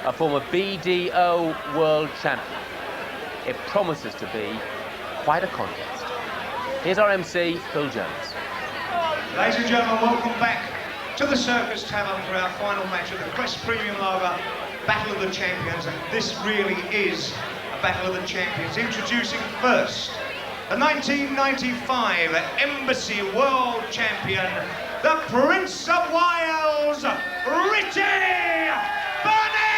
a former BDO world champion. It promises to be quite a contest. Here's our MC, Phil Jones. Ladies and gentlemen, welcome back to the Circus Tavern for our final match of the Crest Premium Lager Battle of the Champions. And this really is a Battle of the Champions. Introducing first, the 1995 Embassy World Champion, the Prince of Wales, Richie Burnett!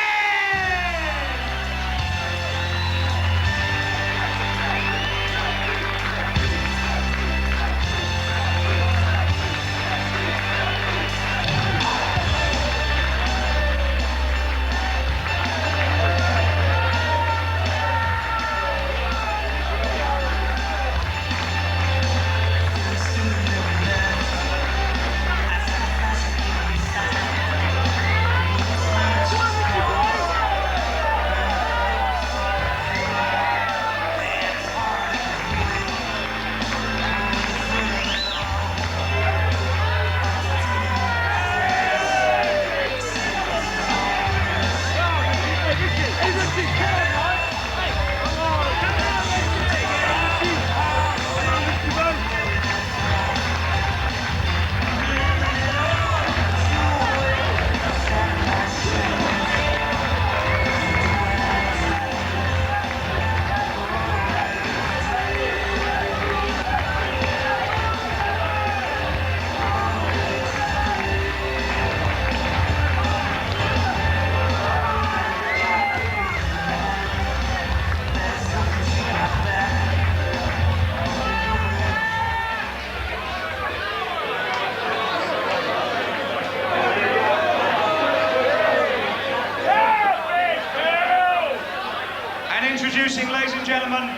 Introducing, ladies and gentlemen,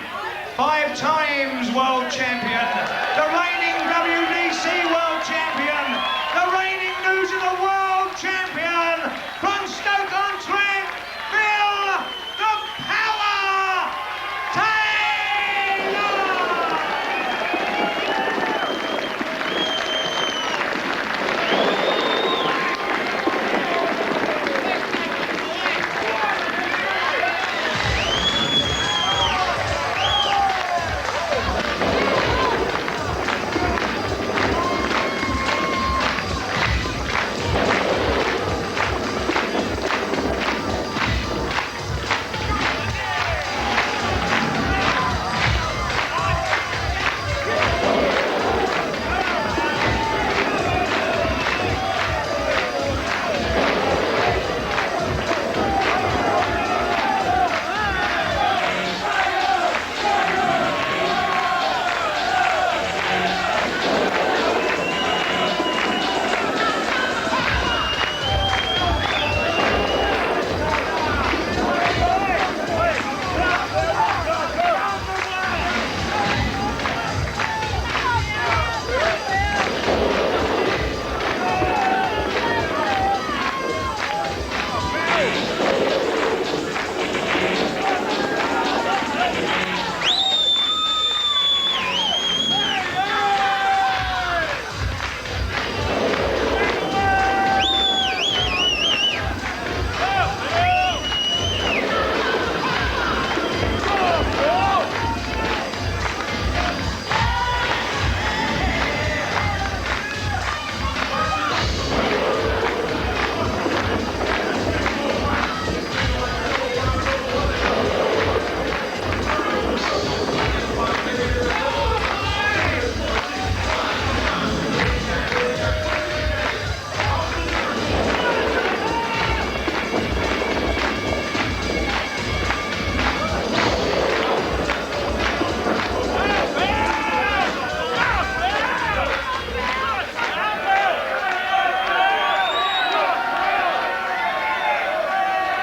5 times world champion, the reigning WDC world champion, the reigning News of the World champion, from Stoke-on-Trent, Phil the Power Taylor!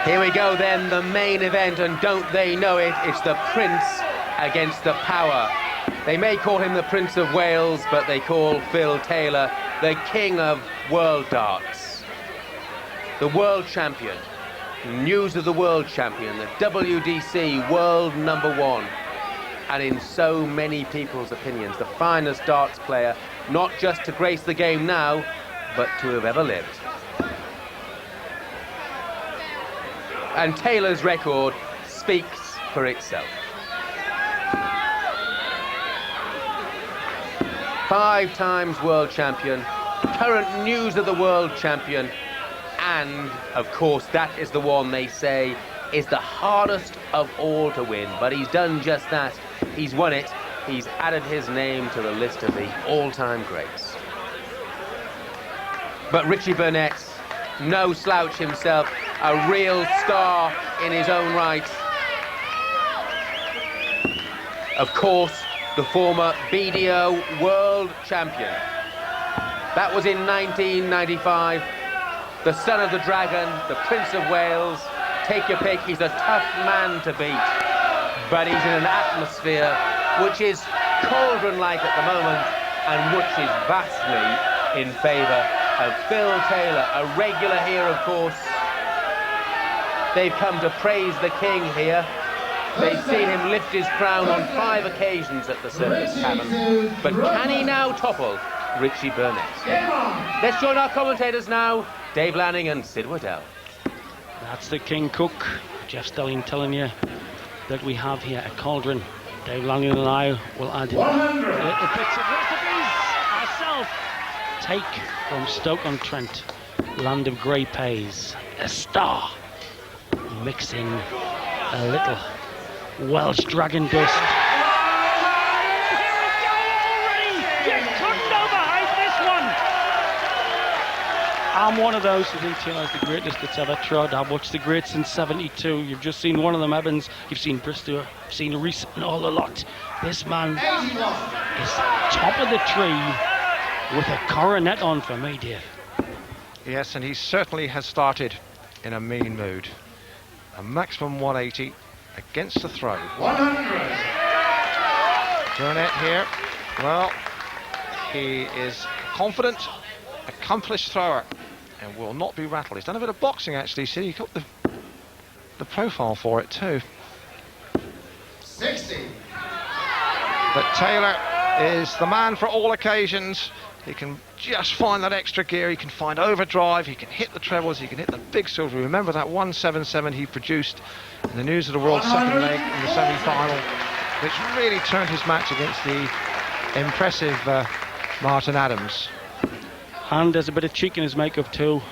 Here we go then, the main event, and don't they know it, it's the Prince against the Power. They may call him the Prince of Wales, but they call Phil Taylor the King of World Darts. The World Champion, News of the World Champion, the WDC World #1, and in so many people's opinions, the finest darts player, not just to grace the game now, but to have ever lived. And Taylor's record speaks for itself. 5 times world champion, current news of the world champion, and of course that is the one they say is the hardest of all to win, but he's done just that. He's won it. He's added his name to the list of the all-time greats. But Richie Burnett, no slouch himself, a real star in his own right. Of course, the former BDO world champion. That was in 1995. The son of the dragon, the Prince of Wales. Take your pick, he's a tough man to beat. But he's in an atmosphere which is cauldron-like at the moment and which is vastly in favour of Phil Taylor, a regular here, of course. They've come to praise the king here. They've seen him lift his crown on 5 occasions at the Circus Tavern. But can he now topple Richie Burnett? Let's join our commentators now, Dave Lanning and Sid Waddell. That's the King Cook, Jeff Stelling, telling you that we have here a cauldron. Dave Lanning and I will add in little bits of recipes ourselves. Take from Stoke-on-Trent, land of grey pays, a star. Mix in a little Welsh dragon dust. I'm one of those who think Taylor's the greatest that's ever trod. I've watched the greats since '72. You've just seen one of them, Evans. You've seen Bristow. You've seen Reese and all a lot. This man is top of the tree with a coronet on for me, dear. Yes, and he certainly has started in a mean mood. A maximum 180 against the throw. 100. Burnett here. Well, he is confident, accomplished thrower, and will not be rattled. He's done a bit of boxing actually. See, he got the profile for it too. 60. But Taylor is the man for all occasions. He can just find that extra gear, he can find overdrive, he can hit the trebles, he can hit the big silver. Remember that 177 he produced in the News of the World second leg in the semi-final, which really turned his match against the impressive Martin Adams. And there's a bit of cheek in his makeup too.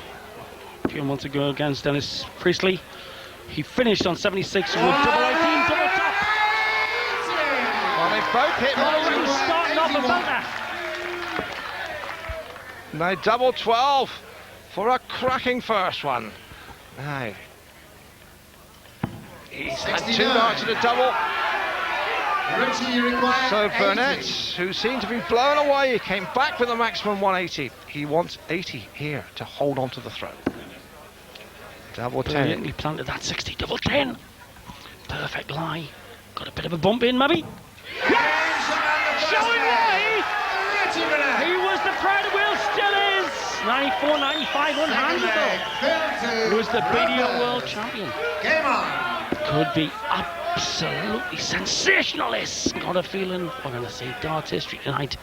A few months ago against Dennis Priestley, he finished on 76 with double 18, double top. Well, they both hit. Already starting off a belter. Now double 12 for a cracking first one. Now, he's had 2 darts at a double. So Burnett, who seemed to be blown away, he came back with a maximum 180. He wants 80 here to hold on to the throw. Double 10. Brilliantly planted that 60, double 10. Perfect lie. Got a bit of a bump in, maybe. Yes! Showing why he was the pride of Wales, still is. 94, 95, unhandleable. He was the BDO world champion. Game on. Could be absolutely sensationalist. Got a feeling we're going to see darts history tonight.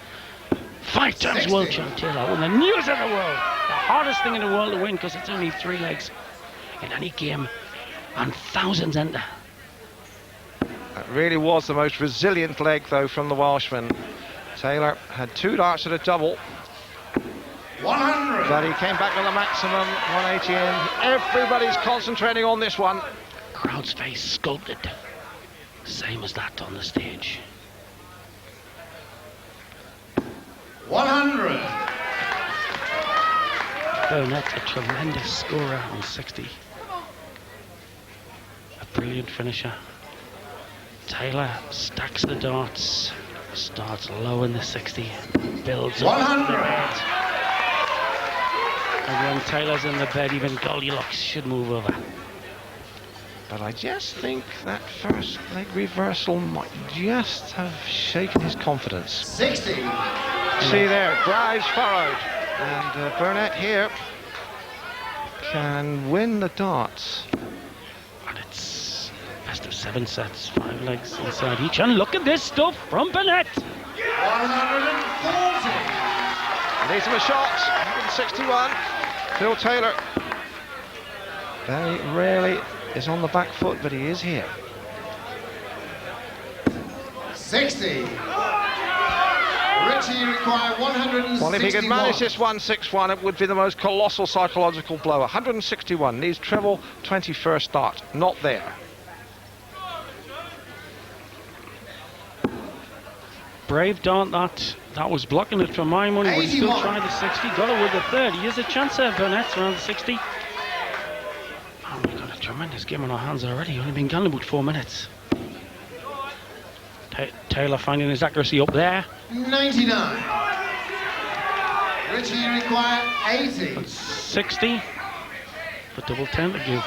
5 times 60. world champ Taylor won the news of the world. The hardest thing in the world to win because it's only 3 legs in any game and thousands enter. That really was the most resilient leg though from the Welshman. Taylor had 2 darts at a double. 100. But he came back with a maximum 180 in. Everybody's concentrating on this one. Crowd's face sculpted, same as that on the stage. 100. Burnett, a tremendous scorer on 60. A brilliant finisher. Taylor stacks the darts, starts low in the 60, builds up to the bed. And when Taylor's in the bed, even Goldilocks should move over. But I just think that first leg reversal might just have shaken his confidence. 60. See there, drives furrowed. And Burnett here can win the darts. And it's best of 7 sets, 5 legs inside each. And look at this stuff from Burnett. 140. These are the shots, 161. Phil Taylor very rarely is on the back foot, but he is here. 60. Richie require 161. Well, if he could manage this 161, it would be the most colossal psychological blow. 161, needs treble, 21st start. Not there. Brave dart that was blocking it for my money. Would still try the 60. Got it with the 30. Here's a chance there, Burnett, around the 60. Oh, we've got a tremendous game on our hands already. Only been gone about 4 minutes. Taylor finding his accuracy up there. 99. Richie require 80. But 60 for double 10 to give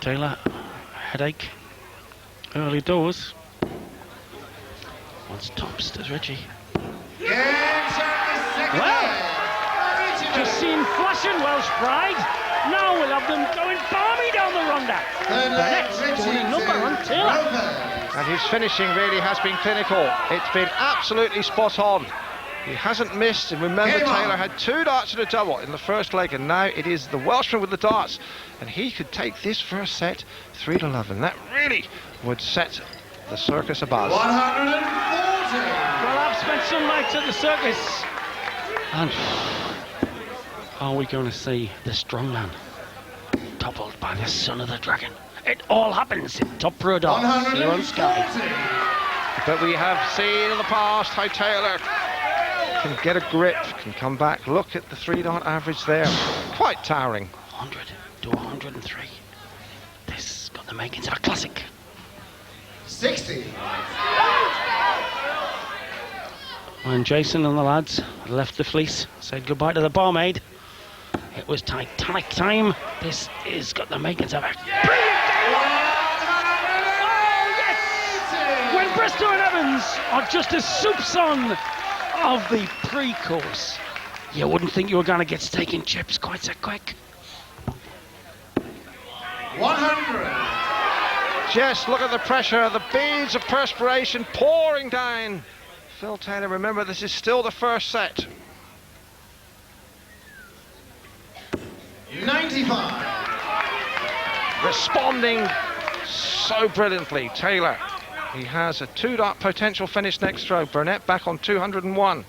Taylor a headache early doors. Once tops, does Richie. Well, just seen flashing Welsh pride. Now we'll have them going balmy down the ronda. Burnett doing a number on Taylor. And his finishing really has been clinical. It's been absolutely spot on. He hasn't missed, and remember Taylor had 2 darts and a double in the first leg, and now it is the Welshman with the darts. And he could take this first set 3-11. That really would set the circus abuzz. 140. Well, I've spent some nights at the circus. And are we going to see the strongman toppled by the son of the dragon? It all happens in Top Pro Darts here on Sky. But we have seen in the past how Taylor can get a grip, can come back. Look at the 3-dart average there. Quite towering. 100 to 103. This got the makings of a classic. 60. When Jason and the lads left the fleece, said goodbye to the barmaid, it was Titanic time. This is got the makings of a brilliant game. Oh, yes! When Bristow and Evans are just a soup song of the pre-course, you wouldn't think you were going to get steak and chips quite so quick. 100. Just look at the pressure, the beads of perspiration pouring down. Phil Taylor, remember this is still the first set. 95. Responding so brilliantly, Taylor. He has a 2-dart potential finish next throw. Burnett back on 201.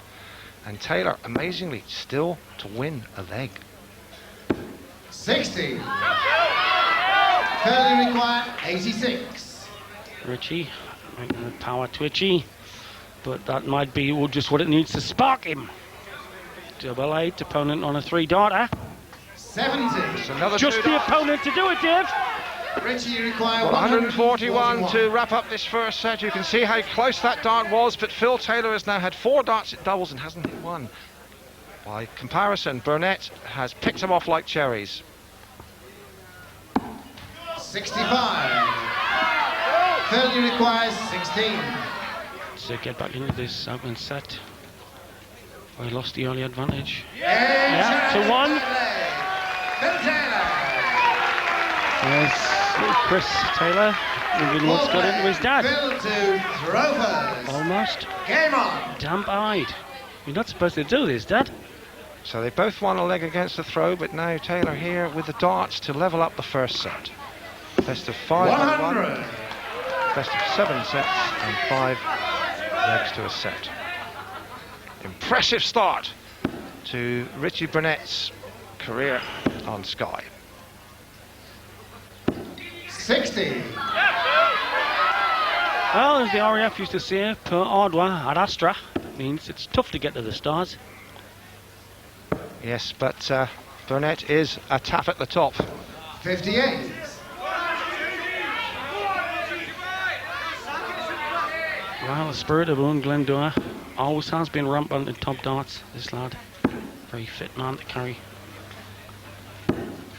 And Taylor, amazingly, still to win a leg. 60. Curly require 86. Richie making the power twitchy, but that might be just what it needs to spark him. Double 8, opponent on a 3-darter. 70. Another Just the opponent to do it, Dave. Richie require 141 to wrap up this first set. You can see how close that dart was, but Phil Taylor has now had 4 darts at doubles and hasn't hit one. By comparison, Burnett has picked them off like cherries. 65. Curly requires 16. To get back into this opening set, we lost the early advantage. Yeah, to 1. Phil Taylor. There's Chris Taylor, moving what's got into his dad. Phil to throw first. Almost. Game on. Damp-eyed. You're not supposed to do this, Dad. So they both won a leg against the throw, but now Taylor here with the darts to level up the first set. Best of 5 and 1. Best of 7 sets and 5 legs to a set. Impressive start to Richie Burnett's career on Sky. 60. Well, as the RAF used to say, per ardua ad astra, means it's tough to get to the stars. Yes, but Burnett is a tap at the top. 58. Well, the spirit of Owen Glendower always has been rampant in top darts, this lad. Very fit man to carry.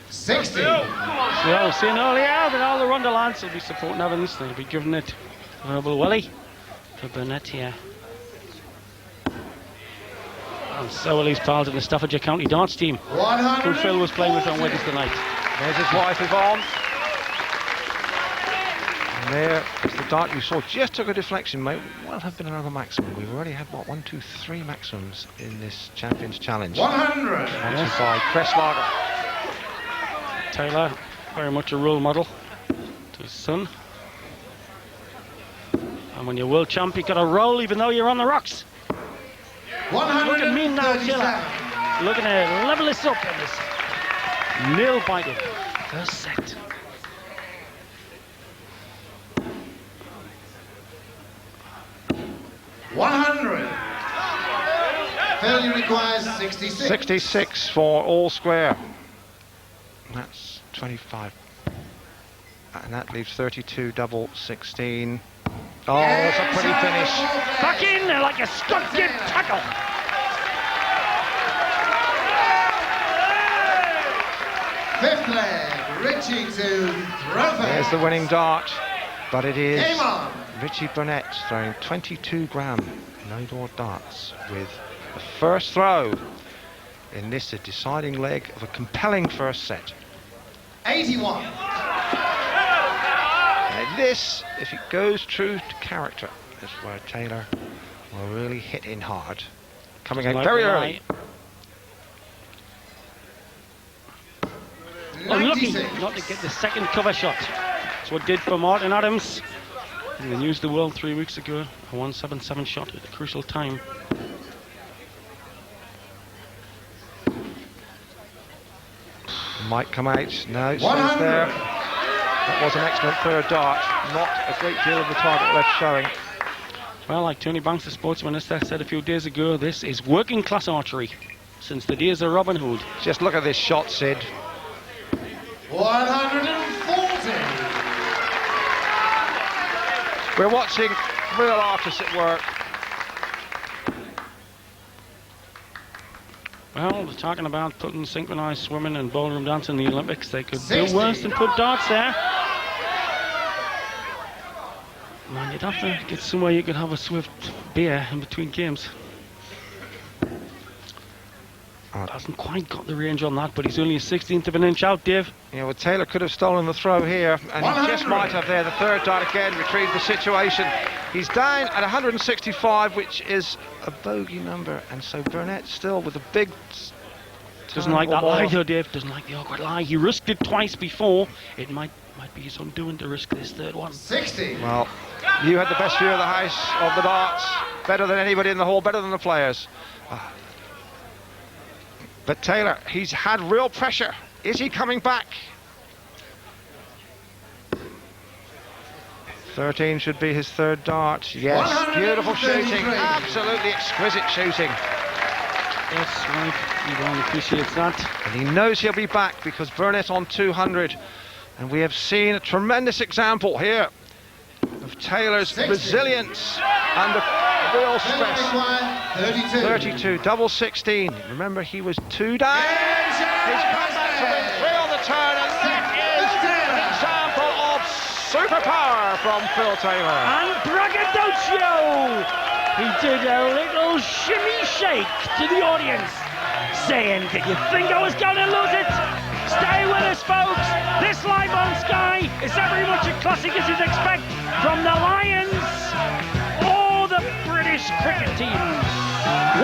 60. So, seeing earlier that all the Ronda lads will be supporting Evans, they'll be giving it verbal willy for Burnett here. And so will his pals in the Staffordshire County Darts team, who Phil was playing with on Wednesday night. There's his wife Yvonne. And there is the dart you saw. Just took a deflection, might well have been another maximum. We've already had, what, 1, 2, 3 maximums in this Champions Challenge. 100. Sponsored by Crest Lager. Taylor very much a role model to his son. And when you're world champ, you've got to roll even though you're on the rocks. Look at me now, Taylor. Looking to level this up in this nail-biting first set. Failure requires 66. 66 for all square. That's 25. And that leaves 32, double 16. Oh, that's a pretty finish. Back in there like a Scott-Gibb tackle. Fifth leg, Richie to throw first. There's the winning dart, but it is Game on. Richie Burnett throwing 22-gram no-door darts with the first throw in this, a deciding leg of a compelling first set. 81. And this, if it goes true to character, is where Taylor will really hit in hard. Coming out very early. Unlucky not to get the second cover shot. That's what did for Martin Adams. In the News of the World 3 weeks ago, a 177 shot at a crucial time. Might come out. No, it stays there. That was an excellent third dart. Not a great deal of the target left showing. Well, like Tony Banks, the sports minister, said a few days ago, this is working class archery since the days of Robin Hood. Just look at this shot, Sid. 140. We're watching real artists at work. Well, they're talking about putting synchronised swimming and ballroom dancing in the Olympics. They could 60. do worse than put darts there. Man, you'd have to get somewhere you could have a swift beer in between games. Hasn't quite got the range on that, but he's only a 16th of an inch out, Dave. Yeah, well, Taylor could have stolen the throw here, and he just might have there. The third dart again retrieved the situation. He's down at 165, which is a bogey number, and so Burnett still with a big... Doesn't like that lie though, Dave. Doesn't like the awkward lie. He risked it twice before. It might be his undoing to risk this third one. 60. Well, you had the best view of the house of the darts. Better than anybody in the hall, better than the players. But Taylor, he's had real pressure. Is he coming back? 13 should be his third dart. Yes, beautiful shooting. Absolutely exquisite shooting. Yes, right. He appreciates that. And he knows he'll be back because Burnett on 200. And we have seen a tremendous example here of Taylor's 60. resilience under real stress. 32. 32, double 16. Remember, he was 2 down. He's come back to win 3 on the turn, and that is an example of superpower from Phil Taylor. And braggadocio! He did a little shimmy shake to the audience, saying, "Did you think I was going to lose it? Stay with us, folks. This Live on Sky is every much a classic as you'd expect from the Lions or the British cricket team.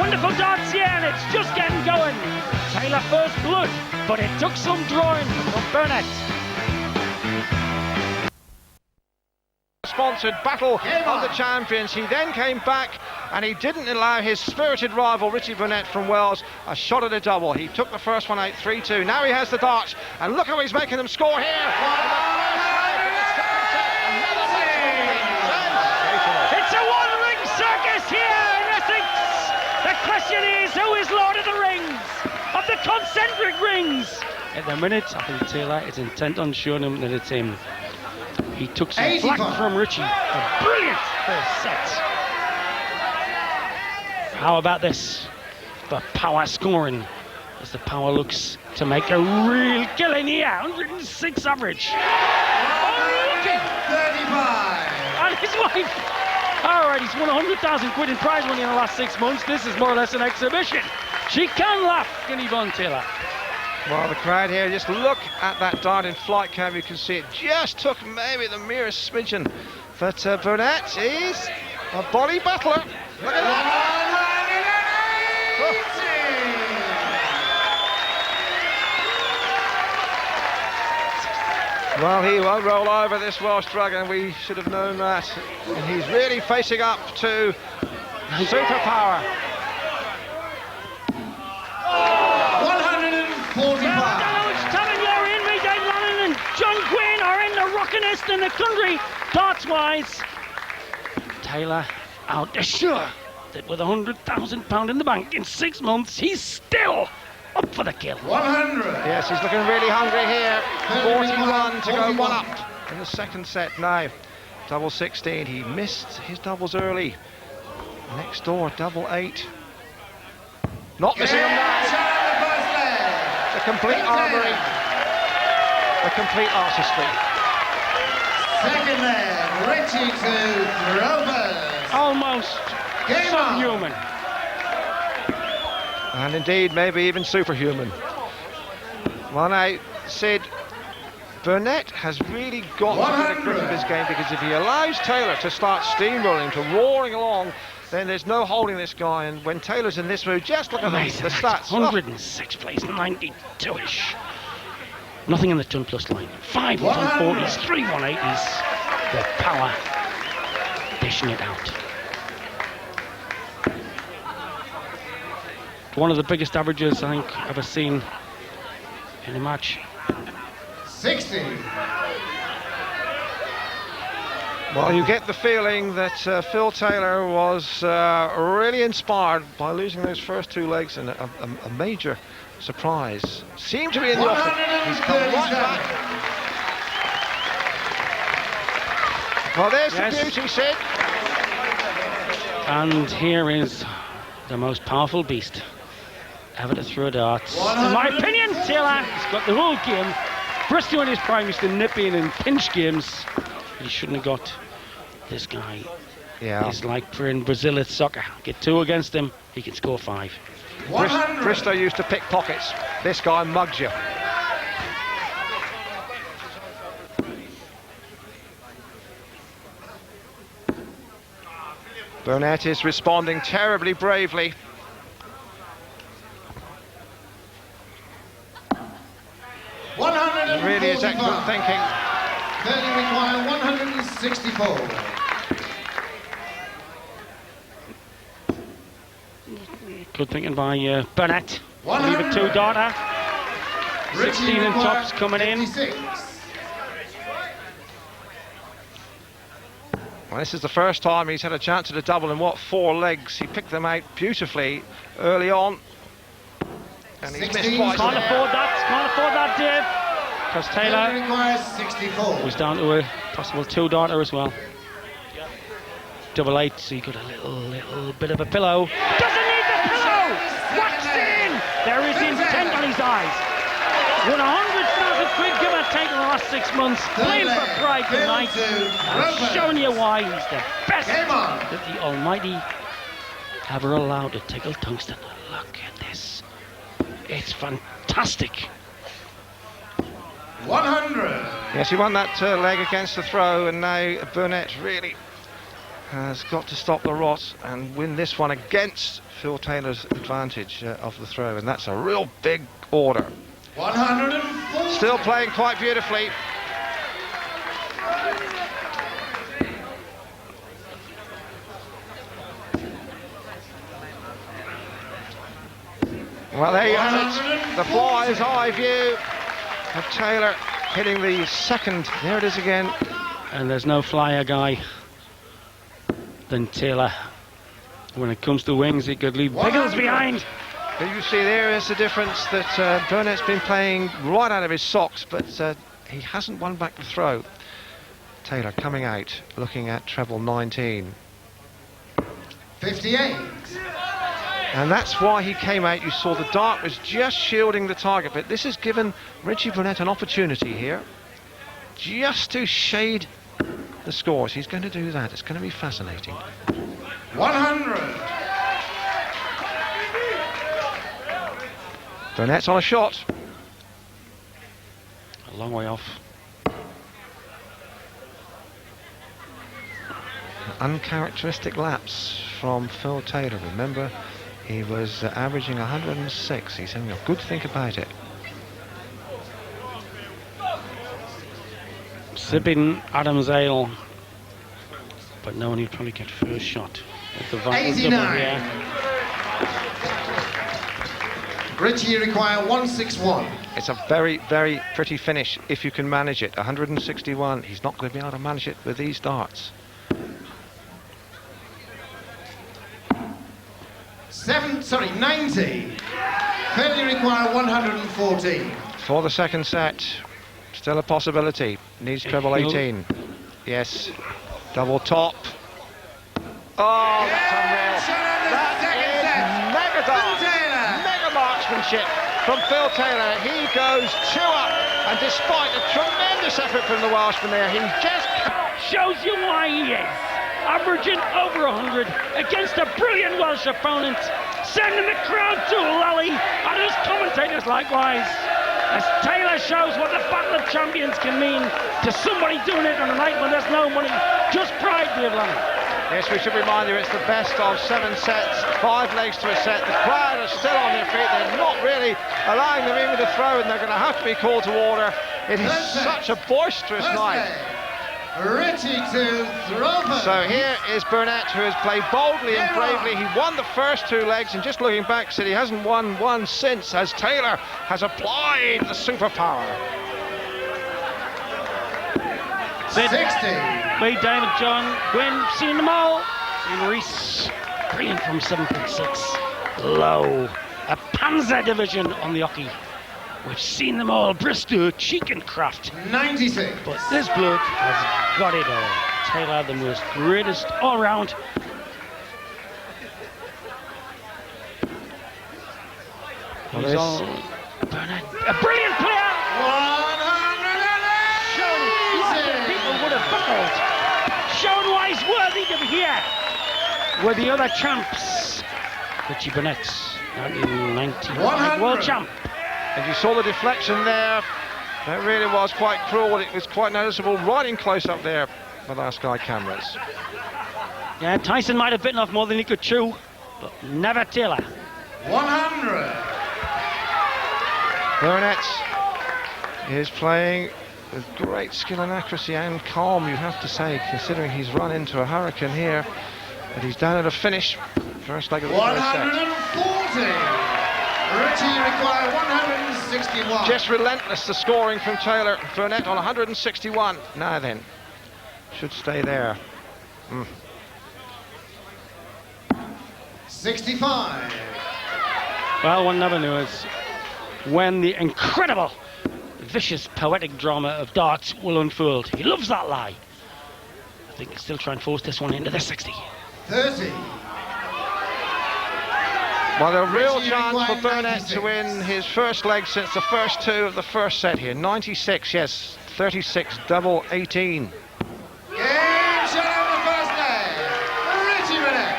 Wonderful darts here, and it's just getting going. Taylor first blood, but it took some drawing from Burnett." Sponsored Battle of the Champions. He then came back and he didn't allow his spirited rival Richie Burnett from Wales a shot at a double. He took the first one out 3-2. Now he has the darts, and look how he's making them score here. It's a one-ring circus here in Essex. The question is, who is Lord of the Rings, of the concentric rings? At the minute, I think Taylor is intent on showing him that it's him. He took some flack from Richie. A brilliant first set. How about this for power scoring, as the power looks to make a real killing here. 106 average. Unlucky. 35. And his wife. All right, he's won 100,000 quid in prize money in the last 6 months. This is more or less an exhibition. She can laugh, can Yvonne Taylor? Well, the crowd here, just look at that dart in flight cam. You can see it just took maybe the merest smidgen. But Burnett is a body battler. Look at that. Well, he won't roll over, this Welsh Dragon. We should have known that. And he's really facing up to superpower. 145. Henry Dave and John Quinn are in the rockinest in the country, darts-wise. Taylor out to sure that with £100,000 in the bank in 6 months, he's still up for the kill. 100. Yes, he's looking really hungry here. 41 to go 1 up in the second set now. Double 16, he missed his doubles early. Next door, double 8. Not missing him now. The complete armory. The complete artistry. Second leg, Richie to Rovers. Almost Game on. subhuman. And indeed, maybe even superhuman. Well now, Sid, Burnett has really got to the grip of his game, because if he allows Taylor to start steamrolling, to roaring along, then there's no holding this guy. And when Taylor's in this mood, just look at the stats. 106 plays, 92-ish. Nothing in the ton plus line. 5 140s, 3 180s. The power dishing it out. One of the biggest averages I think ever seen in a match. 60. Well, you get the feeling that Phil Taylor was really inspired by losing those first 2 legs, and a major surprise seemed to be in the offing. He's come right back. Well, there's the beauty, Sid. And here is the most powerful beast ever to throw darts. In my opinion, Taylor has got the whole game. Bristow in his prime used to nip in and pinch games. He shouldn't have got this guy. Yeah. He's like for in Brazil at soccer. Get 2 against him, he can score 5. Bristow used to pick pockets. This guy mugs you. Burnett is responding terribly bravely. It really is excellent thinking. Then you require 164. Good thinking by Burnett. Leave it 2 darter. 16 and tops coming in. 56. Well, this is the first time he's had a chance at a double in 4 legs. He picked them out beautifully early on. And he's missed twice. Can't afford that, Dave. Because Taylor requires 64. was down to a possible 2 darter as well. Double 8, so he got a little bit of a pillow. Doesn't need the pillow! Waxed it in! There is intent on his eyes. Won 100,000 quid, give or take, in the last 6 months. Playing for pride tonight. I'm showing you why he's the best that the Almighty ever allowed to tickle tungsten. Look at this. It's fantastic. 100. Yes, he won that leg against the throw, and now Burnett really has got to stop the rot and win this one against Phil Taylor's advantage of the throw, and that's a real big order. 104. Still playing quite beautifully. Well, there you have it. The fly's eye view of Taylor hitting the second. There it is again. And there's no flyer guy than Taylor. When it comes to wings, he could leave Biggles behind. But you see, there is the difference that Burnett's been playing right out of his socks, but he hasn't won back the throw. Taylor coming out, looking at treble 19. 58. And that's why he came out. You saw the dart was just shielding the target, but this has given Richie Burnett an opportunity here just to shade the scores. He's going to do that. It's going to be fascinating. 100. Burnett's on a shot. A long way off. Uncharacteristic lapse from Phil Taylor. Remember, he was averaging 106. He's having a good think about it. Sipping Adam's ale. But no one he'll probably get first shot. With the vital double 89. here. Richie, you require 161. It's a very, very pretty finish if you can manage it. 161. He's not going to be able to manage it with these darts. 90. Phil, you require 114. For the second set, still a possibility. Needs treble 18. Yes. Double top. Oh, that's unreal. That is mega dart. Mega marksmanship from Phil Taylor. He goes 2 up, and despite a tremendous effort from the Welshman there, he just Shows you why he is. Averaging over 100 against a brilliant Welsh opponent. Sending the crowd to Lally, and his commentators likewise. As Taylor shows what the Battle of Champions can mean to somebody doing it on a night when there's no money. Just pride, dear Lally. Yes, we should remind you it's the best of 7 sets, 5 legs to a set. The crowd are still on their feet. They're not really allowing them even to throw, and they're going to have to be called to order. It is such a boisterous night. Richie to throw. So here is Burnett, who has played boldly and bravely. He won the first 2 legs, and just looking back, said he hasn't won one since, as Taylor has applied the superpower. 60. Wade, David, John, Gwyn, seen them all. Seen Reese, brilliant from 7.6. Low, a Panzer division on the hockey. We've seen them all, Bristow, Cheek and Craft. 96. But this bloke has got it all. Taylor, the most greatest all round. Well, He's all Burnett, a brilliant player. 180. People would have buckled. Shown why he's worthy to be here. With the other champs, Richie Burnett, 1990 world champ. And you saw the deflection there. That really was quite cruel. It was quite noticeable right in close up there with our Sky cameras. Yeah, Tyson might have bitten off more than he could chew, but never Taylor. 100. Burnett is playing with great skill and accuracy and calm, you have to say, considering he's run into a hurricane here. But he's down at a finish. First leg of the first set. 140. Richie, you require 161. Just relentless, the scoring from Taylor. Burnett on 161. Now then, should stay there. 65. Well, one never knows when the incredible, vicious, poetic drama of darts will unfold. He loves that lie. I think he'll still try and force this one into the 60. 30. Well, a real Richie, chance for requiring Burnett 96. to win his first leg since the first 2 of the first set here. 96, yes, 36, double 18. Game shot on the first leg. Richie Burnett.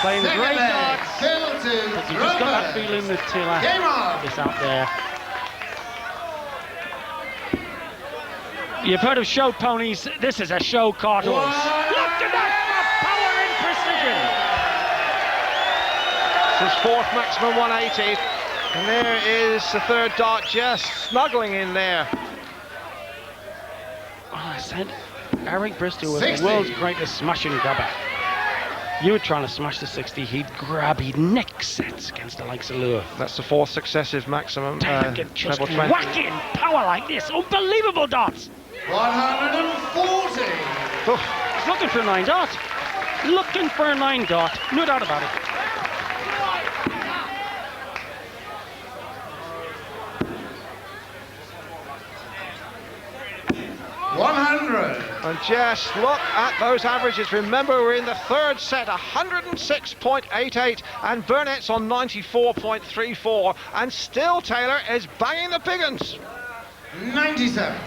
Playing Second great leg. darts. Phil to But you just got that throw. feeling that Taylor Game on. is out there. You've heard of show ponies. This is a show cart horse. Look at that for power and precision. His 4th maximum 180. And there is the 3rd dart just snuggling in there. Well, I said Eric Bristow was 60. the world's greatest smashing grabber. You were trying to smash the 60, he'd neck sets against the likes of Lure. That's the 4th successive maximum. Taylor could just treble 20. whack in power like this. Unbelievable darts. 140. Oof. He's looking for a 9 dart. Looking for a 9 dart. No doubt about it. And just look at those averages. Remember, we're in the 3rd set, 106.88, and Burnett's on 94.34, and still Taylor is banging the big uns. 97.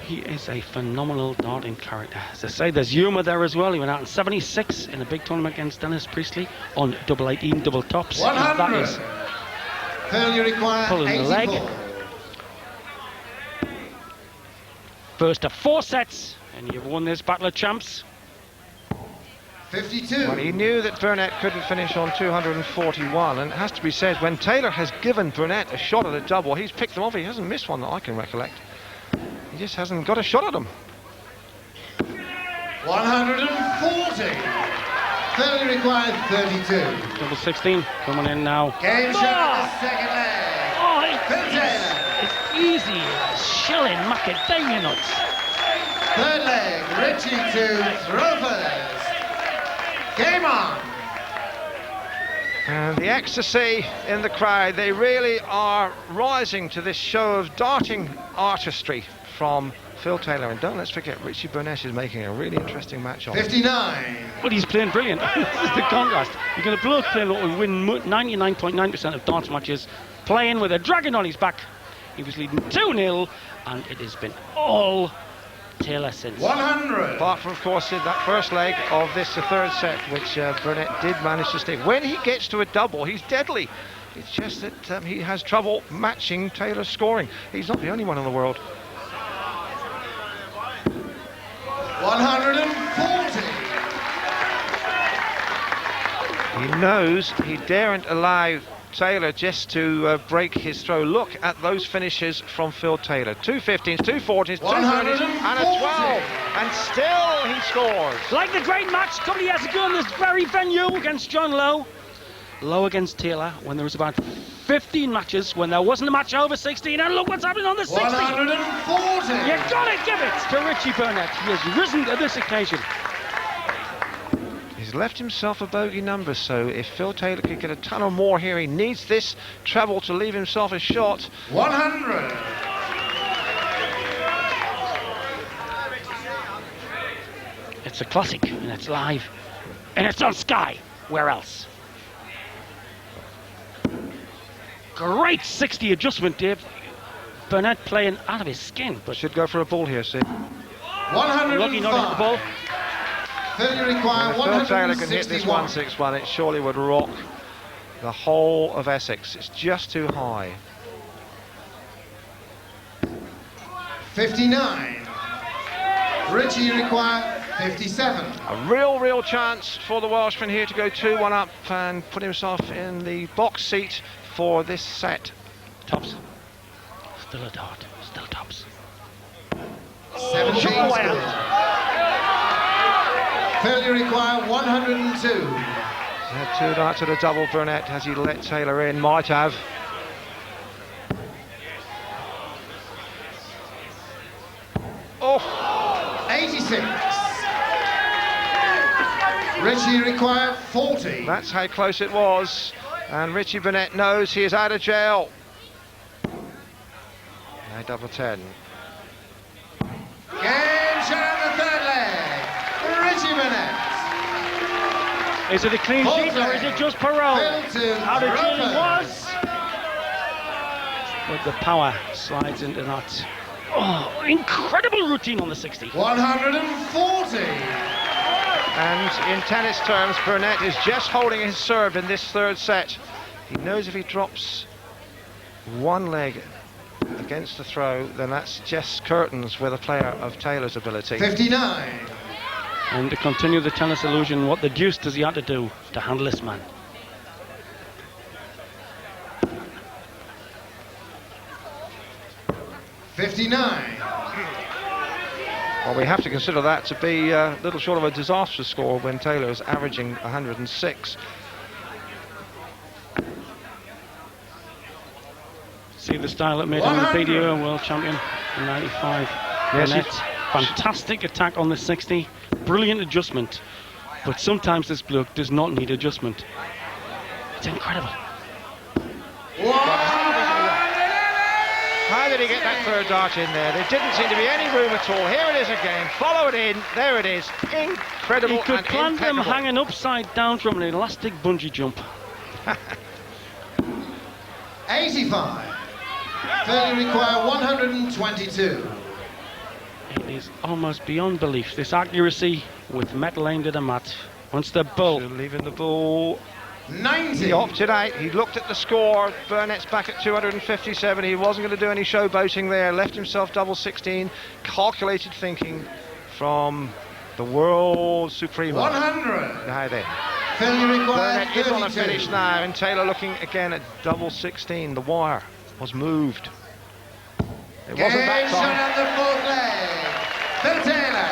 He is a phenomenal darting character. As I say, there's humour there as well. He went out in 76 in a big tournament against Dennis Priestley on double 18 double tops. That 100. is Phil, you require pulling the 84. leg. First of 4 sets, and you've won this Battle of Champs. 52. Well, he knew that Burnett couldn't finish on 241, and it has to be said, when Taylor has given Burnett a shot at a double, he's picked them off. He hasn't missed one that I can recollect. He just hasn't got a shot at them. 140. Fairly required 32. Double 16 coming in now. Game shot on the second leg. Oh, Phil Taylor. it's easy as shelling macadamia nuts. Third leg, Richie to throw first. Game on. And the ecstasy in the crowd, they really are rising to this show of darting artistry from Phil Taylor. And don't let's forget, Richie Burnett is making a really interesting match on. 59. But he's playing brilliant. This is the contrast. You've got a bloke playing what will win 99.9% of darts matches, playing with a dragon on his back. He was leading 2-0, and it has been all Taylor since. 100. Apart from, of course, in that first leg of this, the third set, which Burnett did manage to stick. When he gets to a double, he's deadly. It's just that he has trouble matching Taylor's scoring. He's not the only one in the world. 140. He knows he daren't allow Taylor just to break his throw. Look at those finishes from Phil Taylor. 215s, 240s, 230s, and a 12. And still he scores. Like the great match a couple of years ago in this very venue against John Lowe. Lowe against Taylor when there was about 15 matches, when there wasn't a match over 16, and look what's happening on the 60. 140. You gotta give it to Richie Burnett. He has risen to this occasion. He's left himself a bogey number, so if Phil Taylor could get a ton or more here, he needs this treble to leave himself a shot. 100. It's a classic, and it's live, and it's on Sky. Where else? Great 60 adjustment, Dave. Burnett playing out of his skin, but Should go for a ball here, see. 105. lucky not hit the ball. Failure required If Phil Taylor can hit this 161. 161, it surely would rock the whole of Essex. It's just too high. 59. Richie required 57. A real chance for the Welshman here to go 2-1 up and put himself in the box seat for this set. Tops. Still a dart. Still tops. 17 scored. Failure required 102. He's had 2 darts at a double. Burnett, has he let Taylor in? Might have. Oh! 86. Richie required 40. That's how close it was. And Richie Burnett knows he is out of jail. Now double 10. Game shot on the third leg. Richie Burnett. Is it a clean Fourth sheet or leg. is it just parole? Phil to How the throw dealing first. was. But the power slides into that. Oh, incredible routine on the 60. 140. And in tennis terms, Burnett is just holding his serve in this third set. He knows if he drops one leg against the throw, then that's just curtains with a player of Taylor's ability. 59. And to continue the tennis illusion, what the deuce does he have to do to handle this man? Well, we have to consider that to be a little short of a disastrous score when Taylor is averaging 106. See the style that made him the BDO world champion in 95. Yes, Burnett, fantastic attack on the 60, brilliant adjustment. But sometimes this bloke does not need adjustment. It's incredible. How did he get that third dart in there? There didn't seem to be any room at all. Here it is again. Follow it in. There it is. Incredible. He could and plant them impeccable. hanging upside down from an elastic bungee jump. 85. Failure required 122. It is almost beyond belief. This accuracy with metal aimed at a mat. Once the bull. Still leaving the ball. 90. He opted out. He looked at the score. Burnett's back at 257. He wasn't going to do any showboating there. Left himself double 16. Calculated thinking from the world supremo. 100. Now then, Phil, you require Burnett is on a 32. finish now, and Taylor looking again at double 16. The wire was moved. It wasn't that Games on time. the fourth leg. Phil Taylor.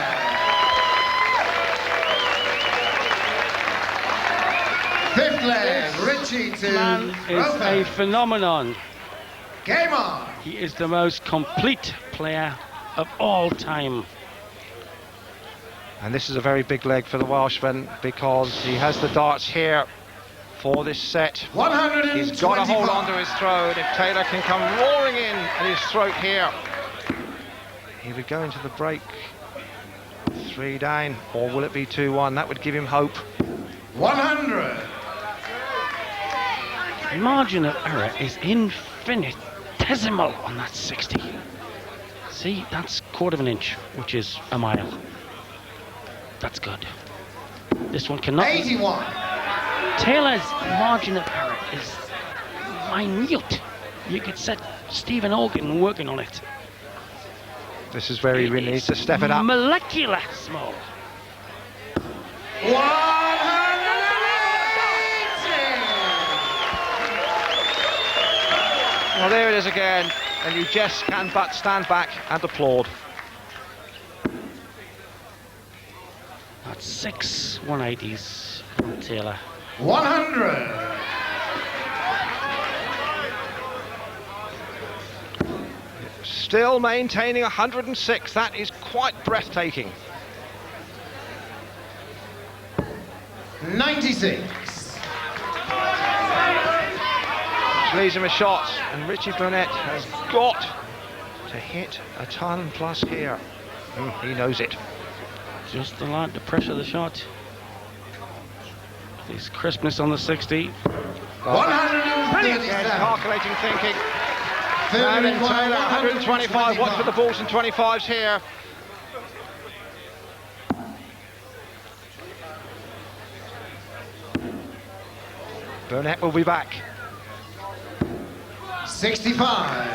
Fifth leg, Richie to Man is a Roper. phenomenon. Game on. He is the most complete player of all time. And this is a very big leg for the Welshman because he has the darts here for this set. 125. He's got to hold on to his throat. If Taylor can come roaring in at his throat here, he would go into the break 3 down, or will it be 2-1? That would give him hope. 100. Margin of error is infinitesimal on that 60. See, that's 1/4 inch, which is a mile. That's good. This one cannot. 81. Taylor's margin of error is minute. You could set Stephen Organ working on it. This is where he really needs to step it up. Molecular small. 180. Well, there it is again, and you just can but stand back and applaud. That's 6 180s from Taylor. 100. Still maintaining 106. That is quite breathtaking. 96. Which leaves him a shot, and Richie Burnett has got to hit a ton plus here. He knows it. Just the light, the pressure of the shot. His crispness on the 60. 137. Calculating thinking. Phil, And you then require Taylor, 125. Watch for the balls and 25s here. Burnett will be back. 65.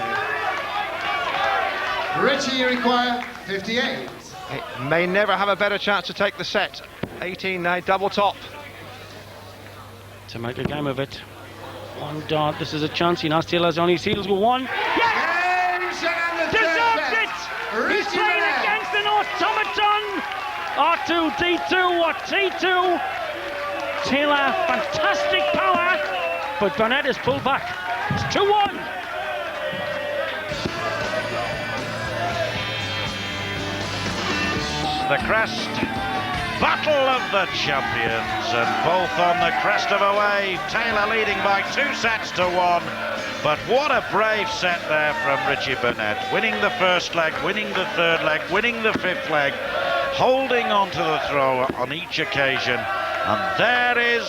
Richie, you require 58. It may never have a better chance to take the set. 18 now, double top. To make a game of it. One dart, this is a chance. He knows Taylor's on his heels with one. Yes! Deserves it! He's playing against an automaton! R2-D2 or T2. Taylor, fantastic power, but Burnett is pulled back. It's 2-1. The crest, battle of the champions, and both on the crest of a wave. Taylor leading by 2 sets to 1. But what a brave set there from Richie Burnett, winning the first leg, winning the third leg, winning the fifth leg, holding on to the throw on each occasion. And there is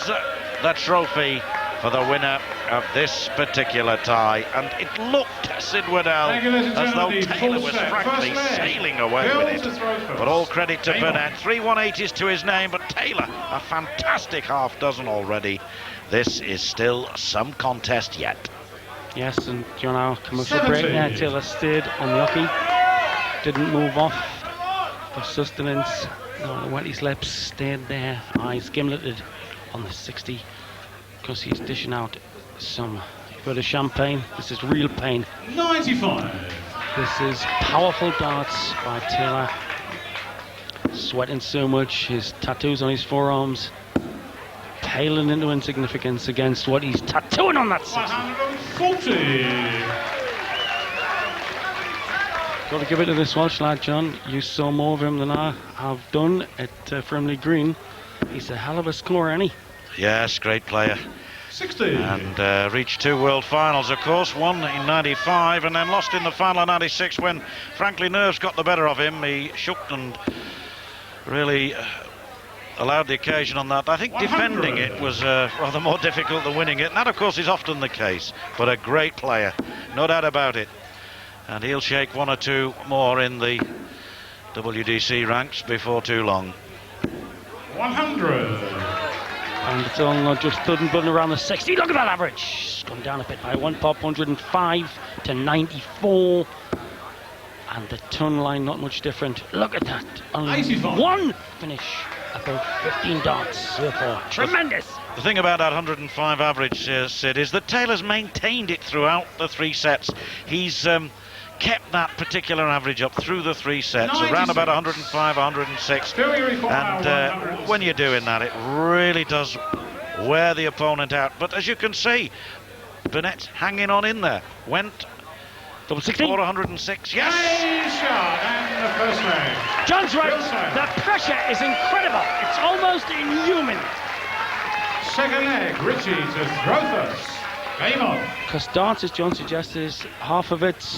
the trophy for the winner of this particular tie. And it looked, Sid Waddell, as though Taylor was frankly sailing away with it. But all credit to Burnett. 3 180s to his name, but Taylor, a fantastic half dozen already. This is still some contest yet. Yes, and you know, commercial break there. Taylor stayed on the hockey, didn't move off for sustenance. No, wet his lips, stayed there, eyes gimleted on the 60 because he's dishing out some bit of champagne. This is real pain. 95. This is powerful darts by Taylor. Sweating so much, his tattoos on his forearms paling into insignificance against what he's tattooing on that 60. 140. Got to give it to this Welsh lad, John. You saw more of him than I have done at Frimley Green. He's a hell of a scorer, ain't he? Yes, great player. 60. And reached 2 world finals, of course, one in 95 and then lost in the final in 96 when, frankly, nerves got the better of him. He shook and really allowed the occasion on that. I think 100. defending it was rather more difficult than winning it, and that, of course, is often the case. But a great player, no doubt about it. And he'll shake 1 or 2 more in the WDC ranks before too long. 100. And it's all not just thudding budding around the 60. Look at that average. It's gone down a bit by 1 pop, 105 to 94. And the turn line not much different. Look at that. Only 85. one finish above 15 darts so far. Tremendous. The thing about that 105 average, Sid, is that Taylor's maintained it throughout the 3 sets. He's kept that particular average up through the 3 sets, 96. around about 105, 106. And when you're doing that, it really does wear the opponent out. But as you can see, Burnett's hanging on in there. Went Double 16. 406, yes! Shot and the first leg. John's right. Wilson. The pressure is incredible. It's almost inhuman. Second leg, Richie to throw first. Game on. Because darts, as John suggested, is half of it's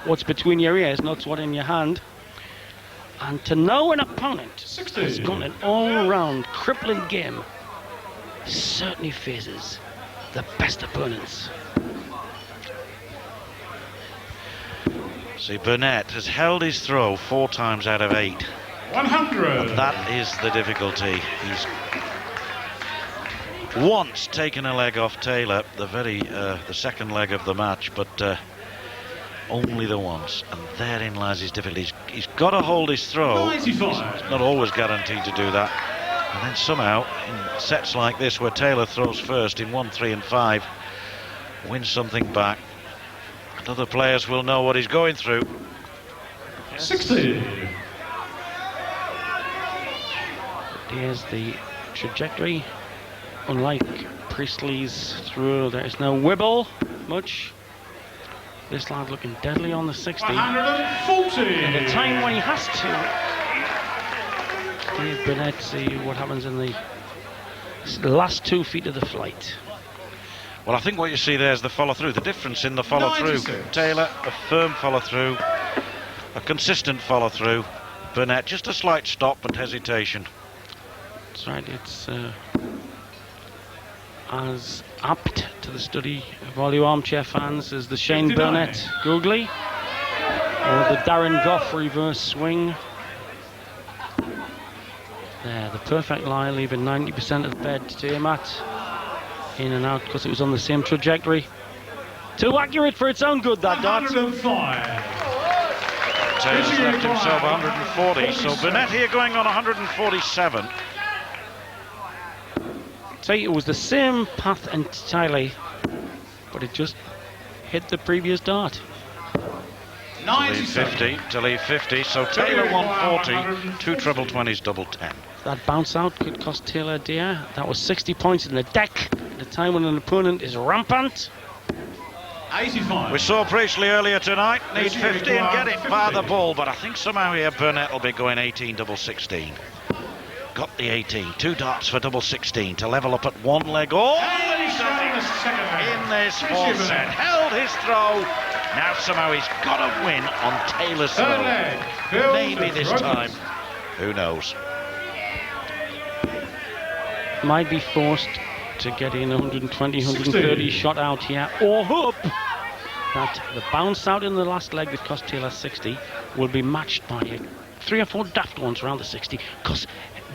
what's between your ears, not what's in your hand. And to know an opponent 60. has got an all-round crippling game certainly faces the best opponents. See, Burnett has held his throw 4 times out of 8. 100. And that is the difficulty. He's once taken a leg off Taylor, the second leg of the match, but only the once, and therein lies his difficulty. He's got to hold his throw. 95. He's not always guaranteed to do that, and then somehow in sets like this where Taylor throws first in 1, 3 and 5, wins something back, and other players will know what he's going through. 60. Here's the trajectory. Unlike Priestley's throw, there is no wibble much. This lad looking deadly on the 60. 140. At the time when he has to give Burnett see what happens in the last 2 feet of the flight. Well, I think what you see there is the follow-through, the difference in the follow-through. 96. Taylor, a firm follow-through, a consistent follow-through. Burnett, just a slight stop but hesitation. That's right, it's as apt to the study of all you armchair fans as the Shane 59. Burnett googly or the Darren Goff reverse swing. There, the perfect lie, leaving 90% of the bed to your mat. In and out because it was on the same trajectory. Too accurate for its own good, that dart. 105. Taylor's left himself 140, so Burnett here going on 147. See, it was the same path entirely, but it just hit the previous dart. Leave 97. 50 to leave 50, so Taylor 140, 2 treble 20s, double 10. That bounce out could cost Taylor dear. That was 60 points in the deck at a time when an opponent is rampant. 85. We saw Priestley earlier tonight, need Richie 50 and get it by the 50. ball, but I think somehow here Burnett will be going 18 double 16. Got the 18, 2 darts for double 16 to level up at 1 leg. Oh, And he's does on it the second leg. in this Richie 4th set, Burnett. held his throw. Now somehow he's got to win on Taylor's Third throw. leg. Phil Maybe to this throw time. first. Who knows? Might be forced to get in 120, 130 60. shot out here, or hope that the bounce out in the last leg that cost Taylor 60 will be matched by 3 or 4 daft ones around the 60, because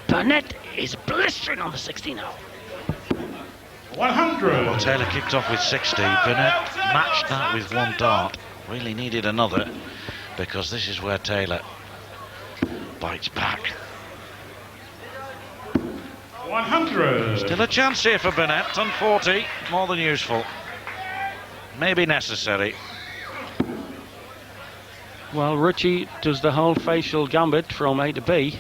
Burnett is blistering on the 60 now. 100. Well, Taylor kicked off with 60. Burnett matched that with 1 dart. Really needed another, because this is where Taylor bites back. 100. Still a chance here for Burnett on 40. More than useful. Maybe necessary. Well, Richie does the whole facial gambit from A to B,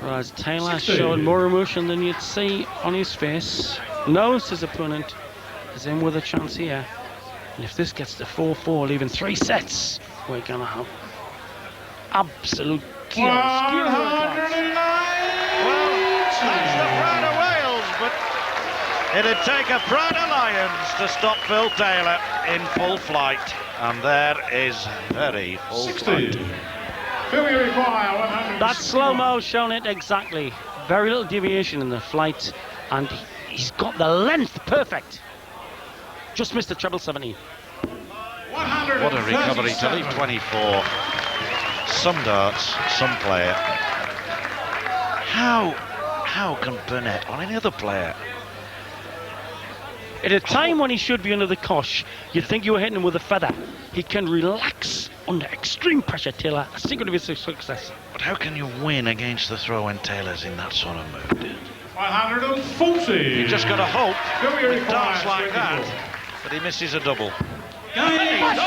whereas Taylor 60. showing more emotion than you'd see on his face. Knows his opponent is in with a chance here, and if this gets to 4-4, leaving 3 sets, we're gonna have absolute chaos. 109. That's the Pride of Wales, but it'd take a Pride of Lions to stop Phil Taylor in full flight, and there is very full 60. flight. Phil, you require 100. That slow-mo shown it exactly. Very little deviation in the flight, and he's got the length perfect. Just missed the treble 17. What a recovery to leave 24. Some darts, some player. How can Burnett, or any other player, At a time when he should be under the cosh, you'd think you were hitting him with a feather. He can relax under extreme pressure, Taylor, a secret of his success. But how can you win against the throw when Taylor's in that sort of mood? 140. You just got to hope Still with darts like that he misses a double. First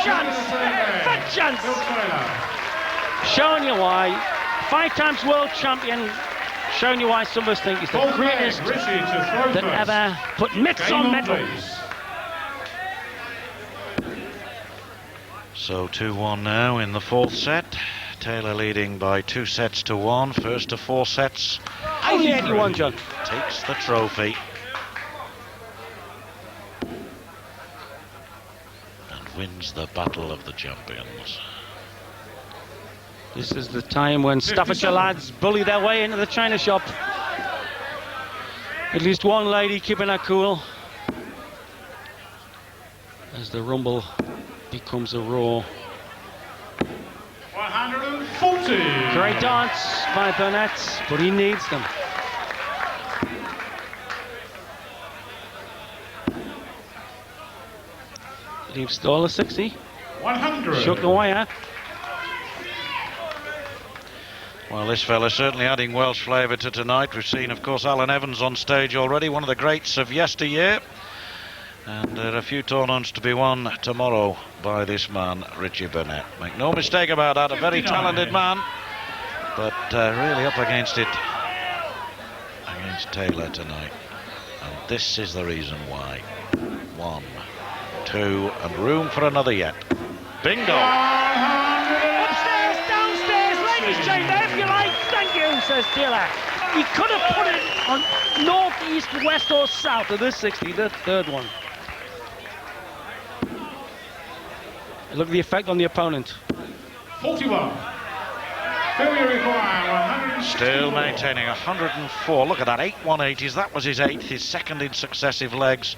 chance! Showing you why. 5 times world champion. Showing you why some of us think he's the greatest that ever put mitts on metal. So 2-1 now in the 4th set. Taylor leading by 2 sets to 1. First to 4 sets. Only 81, John. Takes the trophy. And wins the Battle of the Champions. This is the time when Staffordshire lads bully their way into the china shop. At least one lady keeping her cool. As the rumble becomes a roar. 140. Great dance by Burnett, but he needs them. Leaves Stall a 60. 100. Shook the wire. Well, this fella certainly adding Welsh flavour to tonight. We've seen, of course, Alan Evans on stage already, one of the greats of yesteryear. And there are a few tournaments to be won tomorrow by this man, Richie Burnett. Make no mistake about that, a very talented man, but really up against it against Taylor tonight. And this is the reason why. 1, 2, and room for another yet. Bingo! Upstairs, downstairs, ladies' chamber, if you like. Thank you, says Taylor. He could have put it on north, east, west, or south of this 60, the 3rd one. Look at the effect on the opponent. 41. Failure required 100. Still maintaining 104. Look at that, 8 180s. That was his 8th, his 2nd in successive legs.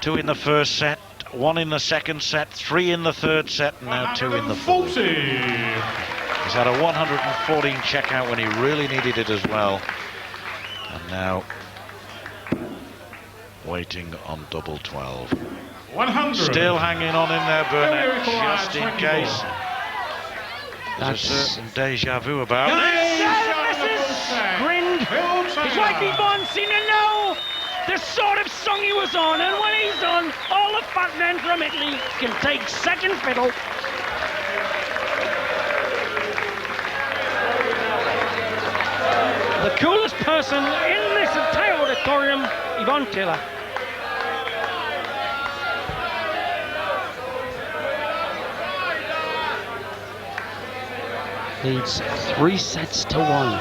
2 in the 1st set, 1 in the 2nd set, 3 in the 3rd set, and now 2 in the 4th. He's had a 114 checkout when he really needed it as well. And now waiting on double 12. 100. Still hanging on in there, Burnett, just in case. There's a certain deja vu about it. Grinned. His wife Yvonne seemed to know the sort of song he was on, and when he's on, all the fat men from Italy can take second fiddle. The coolest person in this entire auditorium, Yvonne Taylor. Leads 3 sets to 1.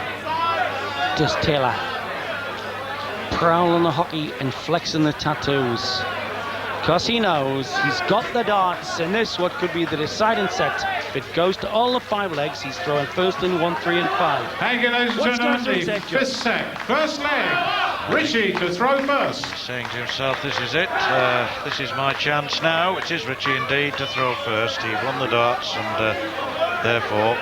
Does Taylor. Prowling the hockey and flexing the tattoos. Because he knows he's got the darts in this, what could be the deciding set. If it goes to all the 5 legs, he's throwing first in 1, 3, and 5. Thank you, ladies and gentlemen. The 5th set. First leg. Richie to throw first. Saying to himself, this is it. This is my chance now. It is Richie indeed to throw first. He won the darts and therefore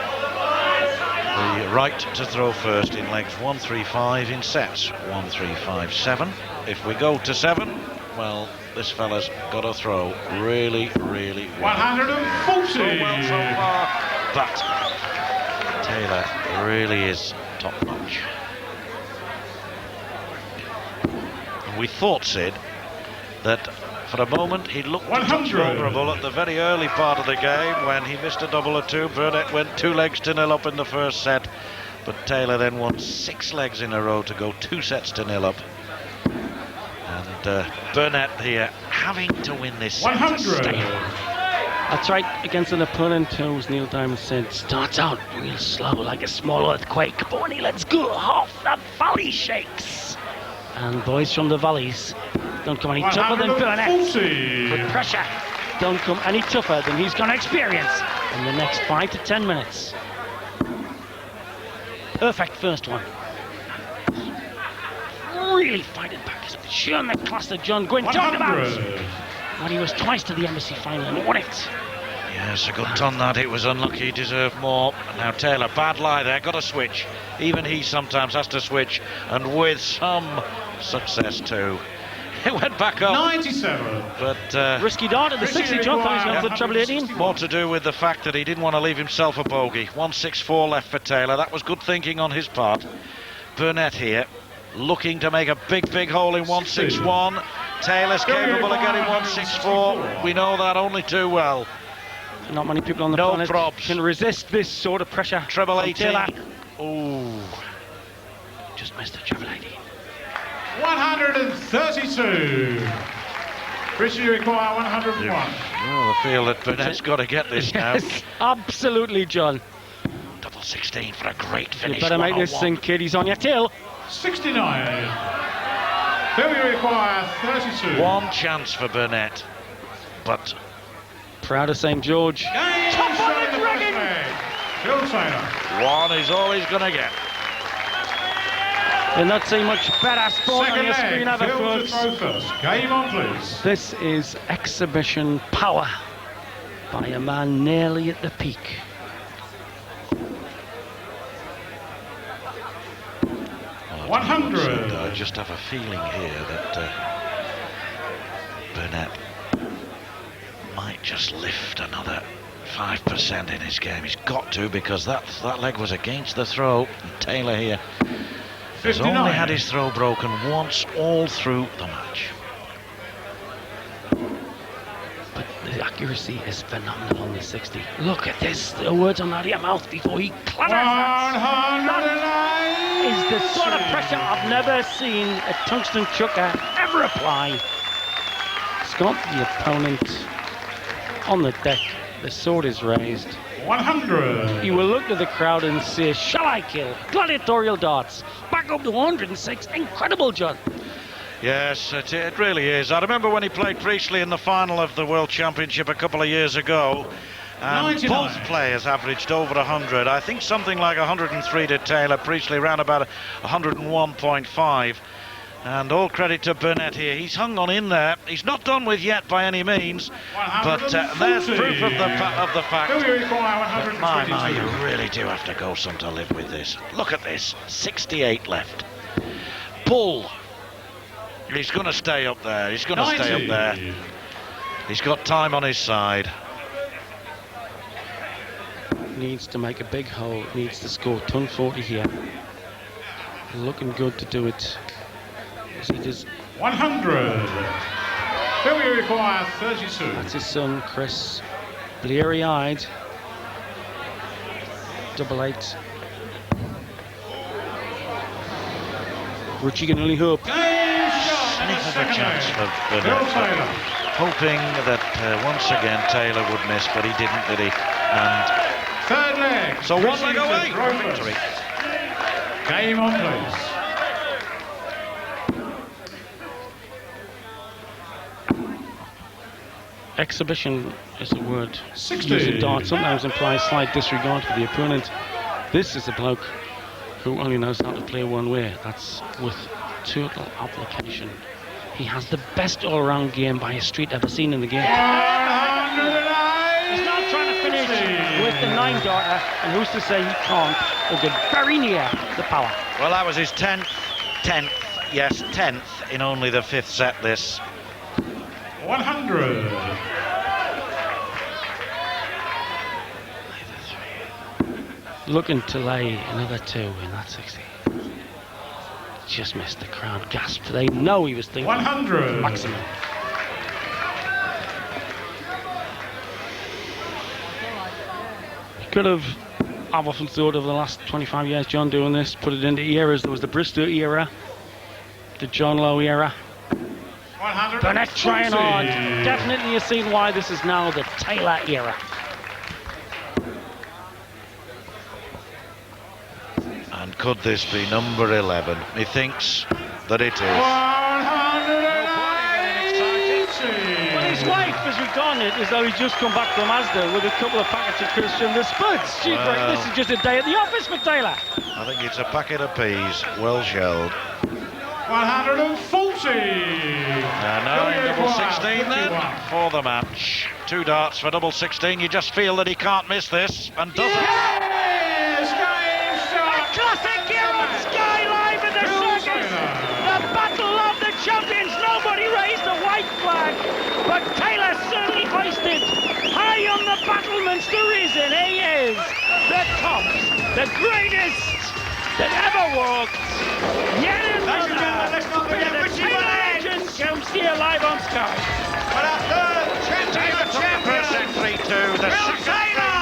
the right to throw first in legs 1, 3, 5 in sets 1, 3, 5, 7. If we go to 7, well, this fella's got to throw really, really well. 140. So well so far, but Taylor really is top notch. And we thought, Sid, that for a moment he looked vulnerable at the very early part of the game when he missed a double or 2. Burnett went 2 legs to 0 up in the first set, but Taylor then won 6 legs in a row to go 2 sets to 0 up. And Burnett here having to win this set. 100. That's right, against an opponent who, as Neil Diamond said, starts out real slow like a small earthquake, but when he lets go, half the valley shakes. And boys from the valleys don't come any tougher than Burnett. With pressure, don't come any tougher than he's going to experience in the next 5 to 10 minutes. Perfect first one. Really fighting back. He's showing the class that John Gwynn talked about. When he was twice to the embassy final and won it. Yes, a good ton that. It was unlucky, he deserved more. And now Taylor, bad lie there, got to switch. Even he sometimes has to switch, and with some success too. It went back up. 97. But Risky dart at the 60, John. Thought he was going for the treble 18. more to do with the fact that he didn't want to leave himself a bogey. 164 left for Taylor. That was good thinking on his part. Burnett here, looking to make a big hole in 161. Taylor's capable of getting 164. We know that only too well. Not many people on the No planet probs. can resist this sort of pressure. Treble from 18. Taylor. Ooh. Just missed the treble 18. 132. Richie, you require 101. Well, I feel that Burnett's got to get this now. Yes, absolutely, John. Double 16 for a great finish. You better make this 101. thing, kid. He's on your tail. 69. Then we require 32. One chance for Burnett, but Proud of St. George. Game Top shot on in the the dragon. first leg. Phil Taylor. one is all he's going to get. They'll not see much better sport on Second your leg. screen, ever, Phil to folks. throw first. Game on, please. This is exhibition power by a man nearly at the peak. Oh, 100. I just have a feeling here that Burnett might just lift another 5% in his game. He's got to, because that leg was against the throw. And Taylor here has 59. only had his throw broken once all through the match. But the accuracy is phenomenal on the 60. Look at this. The words on out of your mouth before he clatters that. 109. Is the sort of pressure I've never seen a tungsten chucker ever apply. It's got the opponent on the deck. The sword is raised. 100. He will look to the crowd and say, "Shall I kill?" Gladiatorial darts. Back up to 106. Incredible, John. Yes, it really is. I remember when he played Priestley in the final of the World Championship a couple of years ago. And 99. both players averaged over 100. I think something like 103 to Taylor. Priestley around about 101.5. And all credit to Burnett here. He's hung on in there. He's not done with yet by any means. But there's proof of the fact. Do we require But my, 122? you really do have to go some to live with this. Look at this. 68 left. Bull. He's going to stay up there. He's going to stay up there. He's got time on his side. Needs to make a big hole. Needs to score ton 40 here. Looking good to do it. As he does. 100. Do we require 32? That's his son, Chris. Bleary-eyed. Double 8. Richie can only hope. Game shot in the Sniff of a second chance leg. for Phil Burnett. Taylor. Hoping that once again Taylor would miss, but he didn't, did he? And Third leg. so one Richie leg to away throw from first. victory. Game on, please. Exhibition is a word 60. used in dart sometimes implies slight disregard for the opponent. This is a bloke who only knows how to play one way. That's with total application. He has the best all-round game by a street ever seen in the game. 109. He's not trying to finish with the 9 darter, and who's to say he can't? He'll get very near the power. Well, that was his 10th, yes, 10th in only the 5th set this. 100. Looking to lay another 2 in that 60. Just missed the crowd gasp. They know he was thinking 100. maximum. He could have, I've often thought over the last 25 years, John, doing this, put it into eras. There was the Bristol era, the John Lowe era. 100. Burnett trying hard. Definitely you've seen why this is now the Taylor era. And could this be number 11? He thinks that it is. 180. Well, his wife has reckoned it as though he's just come back from Asda with a couple of packets of Christian the Spuds. She's Well. like, this is just a day at the office for Taylor. I think it's a packet of peas, well shelled. 140. And now in double 16 then for the match. 2 darts for double 16. You just feel that he can't miss this and doesn't. Yes, game shot. Classic here on Sky Live in the circus. The battle of the champions. Nobody moments the reason he is the top, the greatest that ever walked. Yet Ladies and gentlemen, let's not forget Richie Burnett. legend comes here live on Sky. But our third champion of First set champions, 3-2. The Phil second 3-0. Taylor.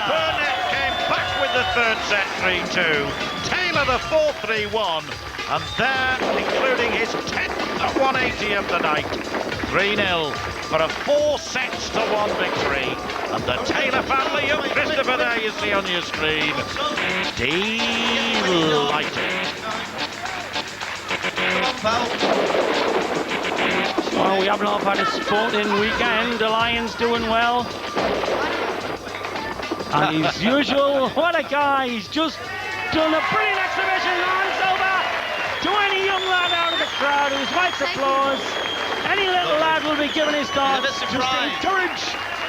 Burnett came back with the third set 3-2. Taylor the 4-3-1. And there, including his 10th at 180 of the night. 3-0 for a 4-1 victory. And the Taylor family, young Christopher there you see on your screen, delighted. Well, we haven't all had a sporting weekend. The Lions doing well. And as usual, what a guy. He's just done a brilliant exhibition. Hands over to any young lad out of the crowd who likes applause. Any little lad will be given his dance just to encourage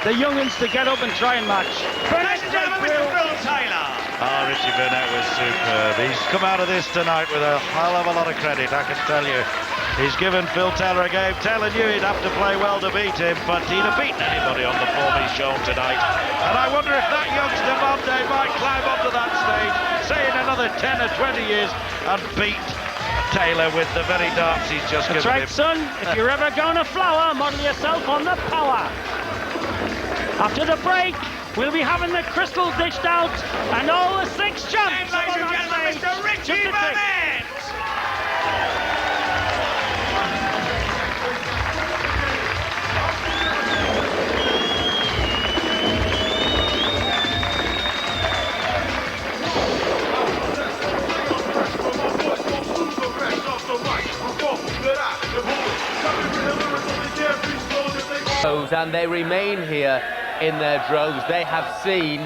the young'uns to get up and try and match. ladies and gentlemen, Mr. Phil Taylor. Oh, Richie Burnett was superb. He's come out of this tonight with a hell of a lot of credit, I can tell you. He's given Phil Taylor a game. Taylor knew he'd have to play well to beat him, but he'd have beaten anybody on the form he's shown tonight. And I wonder if that youngster Monday might climb onto that stage, say in another 10 or 20 years, and beat Taylor with the very darts he's just That's given right, him. son. If you're ever going to flower, model yourself on the power. After the break, we'll be having the crystal dished out and all the 6 champs. And ladies and gentlemen, Mr. Richie Burnett. And they remain here in their droves. They have seen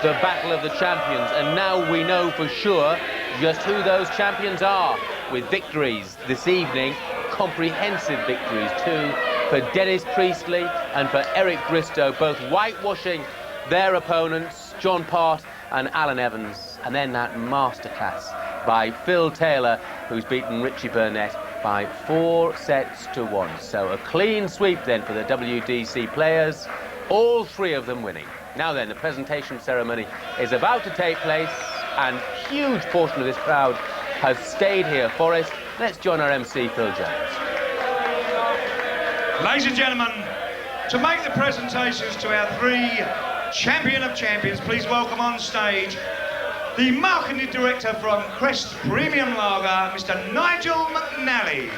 the Battle of the Champions, and now we know for sure just who those champions are, with victories this evening, comprehensive victories too, for Dennis Priestley and for Eric Bristow, both whitewashing their opponents, John Part and Alan Evans, and then that masterclass by Phil Taylor, who's beaten Richie Burnett by 4-1. So a clean sweep then for the WDC players, all 3 of them winning. Now then, the presentation ceremony is about to take place, and a huge portion of this crowd has stayed here for it. Let's join our MC, Phil Jones. Ladies and gentlemen, to make the presentations to our 3 champion of champions, please welcome on stage the marketing director from Crest Premium Lager, Mr. Nigel McNally.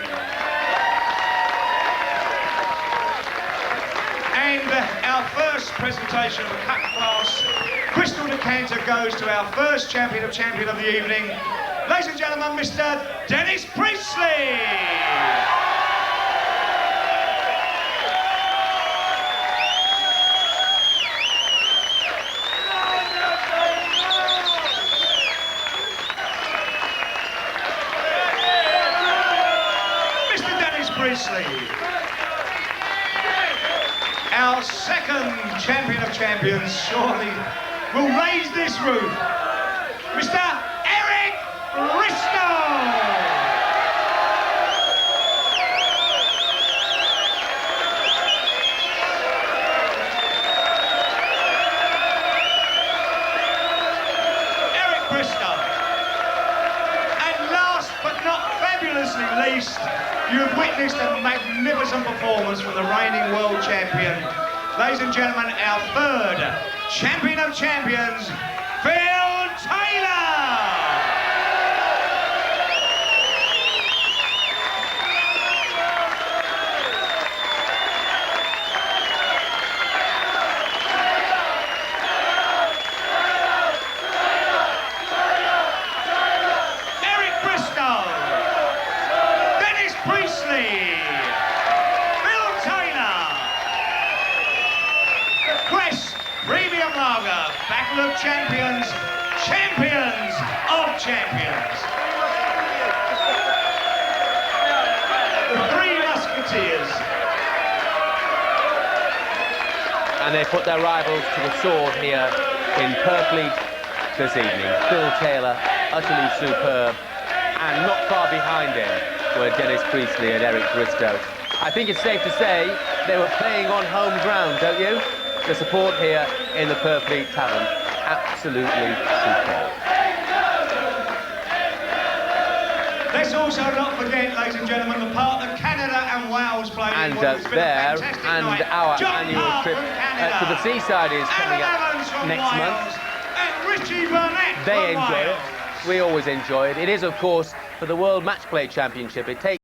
And our first presentation of the cut class crystal decanter goes to our first champion of the evening. Ladies and gentlemen, Mr. Dennis Priestley. Priestley. Our second champion of champions surely will raise this roof, Mr. Eric Bristow. Eric Bristow. And last but not fabulously least, you have witnessed a magnificent performance from the reigning world champion. Ladies and gentlemen, our third champion of champions, Phil Taylor! Eric Bristow! Dennis Priestley! Phil Taylor! Crest Premium Lager, Battle of Champions, Champions of Champions. The 3 Musketeers. And they put their rivals to the sword here in Purfleet this evening. Phil Taylor, utterly superb, and not far behind him were Dennis Priestley and Eric Bristow. I think it's safe to say they were playing on home ground, don't you? the support here in the Purfleet Tavern, absolutely superb. Let's also not forget, ladies and gentlemen, the part that Canada and Wales played And in what has been a there, fantastic and night. our John annual Hart trip from Canada, to the seaside is coming Aaron up Evans from next Wales, month. and Richie Burnett They from enjoy Wales. it. We always enjoy it. It is, of course, for the World Match Play Championship. It takes